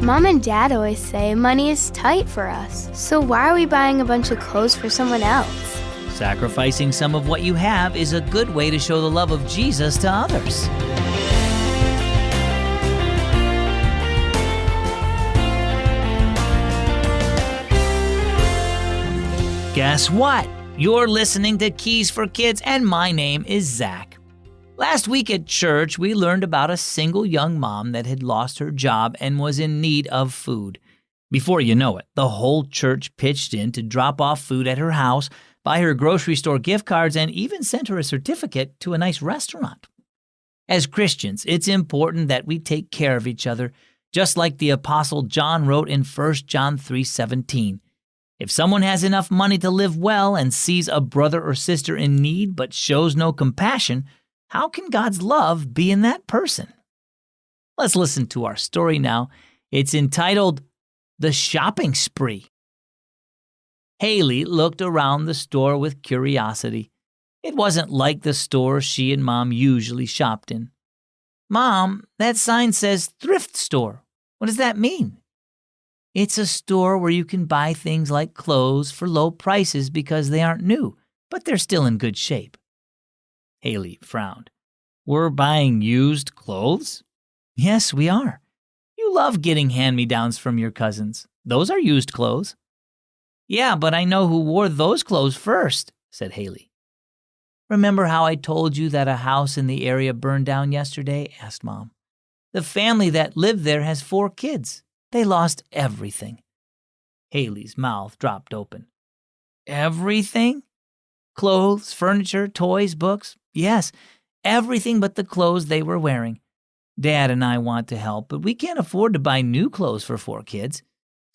Mom and Dad always say money is tight for us. So why are we buying a bunch of clothes for someone else? Sacrificing some of what you have is a good way to show the love of Jesus to others. Guess what? You're listening to Keys for Kids, and my name is Zach. Last week at church, we learned about a single young mom that had lost her job and was in need of food. Before you know it, the whole church pitched in to drop off food at her house, buy her grocery store gift cards, and even sent her a certificate to a nice restaurant. As Christians, it's important that we take care of each other, just like the Apostle John wrote in 1 John 3:17. If someone has enough money to live well and sees a brother or sister in need but shows no compassion, how can God's love be in that person? Let's listen to our story now. It's entitled, The Shopping Spree. Haley looked around the store with curiosity. It wasn't like the store she and Mom usually shopped in. Mom, that sign says thrift store. What does that mean? It's a store where you can buy things like clothes for low prices because they aren't new, but they're still in good shape. Haley frowned. We're buying used clothes? Yes, we are. You love getting hand-me-downs from your cousins. Those are used clothes. Yeah, but I know who wore those clothes first, said Haley. Remember how I told you that a house in the area burned down yesterday? Asked Mom. The family that lived there has 4 kids. They lost everything. Haley's mouth dropped open. Everything? Clothes, furniture, toys, books? Yes, everything but the clothes they were wearing. Dad and I want to help, but we can't afford to buy new clothes for 4 kids.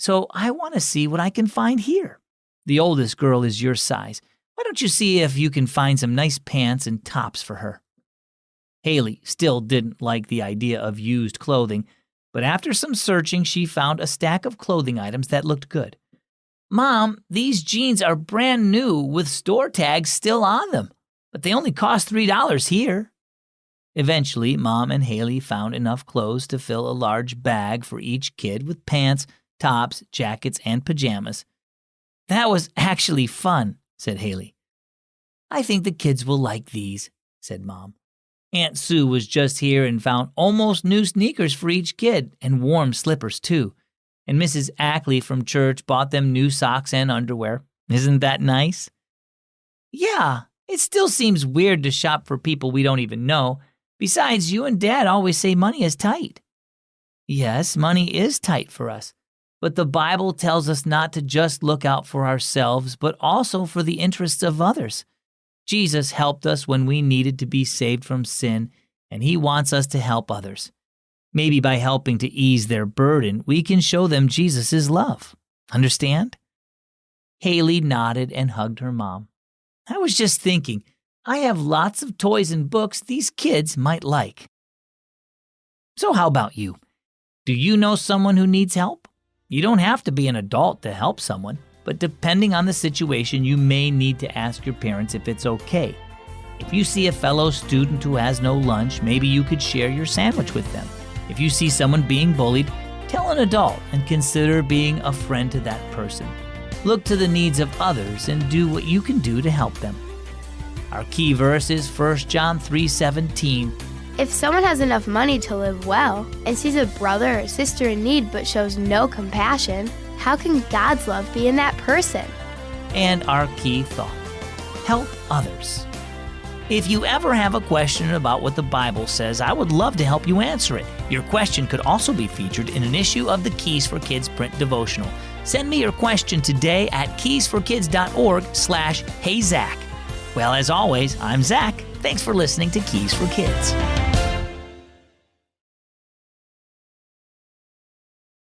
So I want to see what I can find here. The oldest girl is your size. Why don't you see if you can find some nice pants and tops for her? Haley still didn't like the idea of used clothing, but after some searching, she found a stack of clothing items that looked good. Mom, these jeans are brand new with store tags still on them, but they only cost $3 here. Eventually, Mom and Haley found enough clothes to fill a large bag for each kid with pants, tops, jackets, and pajamas. That was actually fun, said Haley. I think the kids will like these, said Mom. Aunt Sue was just here and found almost new sneakers for each kid, and warm slippers too. And Mrs. Ackley from church bought them new socks and underwear. Isn't that nice? Yeah, it still seems weird to shop for people we don't even know. Besides, you and Dad always say money is tight. Yes, money is tight for us. But the Bible tells us not to just look out for ourselves, but also for the interests of others. Jesus helped us when we needed to be saved from sin, and He wants us to help others. Maybe by helping to ease their burden, we can show them Jesus' love. Understand? Haley nodded and hugged her mom. I was just thinking, I have lots of toys and books these kids might like. So how about you? Do you know someone who needs help? You don't have to be an adult to help someone. But depending on the situation, you may need to ask your parents if it's okay. If you see a fellow student who has no lunch, maybe you could share your sandwich with them. If you see someone being bullied, tell an adult and consider being a friend to that person. Look to the needs of others and do what you can do to help them. Our key verse is 1 John 3:17. If someone has enough money to live well and sees a brother or sister in need but shows no compassion, how can God's love be in that person? And our key thought, help others. If you ever have a question about what the Bible says, I would love to help you answer it. Your question could also be featured in an issue of the Keys for Kids print devotional. Send me your question today at keysforkids.org/HeyZach. Well, as always, I'm Zach. Thanks for listening to Keys for Kids.